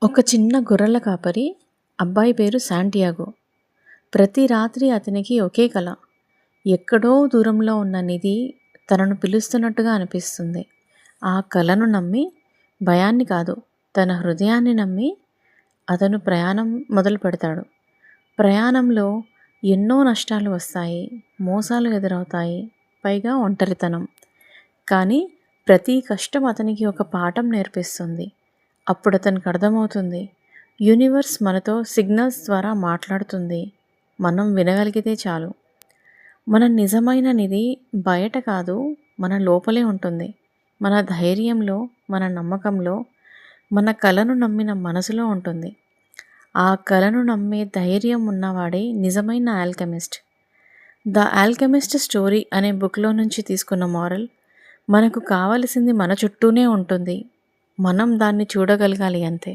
ఒక చిన్న గొర్రెల కాపరి అబ్బాయి పేరు శాంటియాగో. ప్రతి రాత్రి అతనికి ఒకే కల. ఎక్కడో దూరంలో ఉన్న నిధి తనను పిలుస్తున్నట్టుగా అనిపిస్తుంది. ఆ కలను నమ్మి, భయాన్ని కాదు తన హృదయాన్ని నమ్మి అతను ప్రయాణం మొదలు పెడతాడు. ప్రయాణంలో ఎన్నో నష్టాలు వస్తాయి, మోసాలు ఎదురవుతాయి, పైగా ఒంటరితనం. కానీ ప్రతి కష్టం అతనికి ఒక పాఠం నేర్పిస్తుంది. అప్పుడు అతనికి అర్థమవుతుంది, యూనివర్స్ మనతో సిగ్నల్స్ ద్వారా మాట్లాడుతుంది, మనం వినగలిగితే చాలు. మన నిజమైన నిధి బయట కాదు, మన లోపలే ఉంటుంది. మన ధైర్యంలో, మన నమ్మకంలో, మన కలను నమ్మిన మనసులో ఉంటుంది. ఆ కలను నమ్మే ధైర్యం ఉన్నవాడే నిజమైన ఆల్కెమిస్ట్. ద ఆల్కెమిస్ట్ స్టోరీ అనే బుక్లో నుంచి తీసుకున్న మారల్, మనకు కావలసింది మన చుట్టూనే ఉంటుంది, మనం దాన్ని చూడగలగాలి అంతే.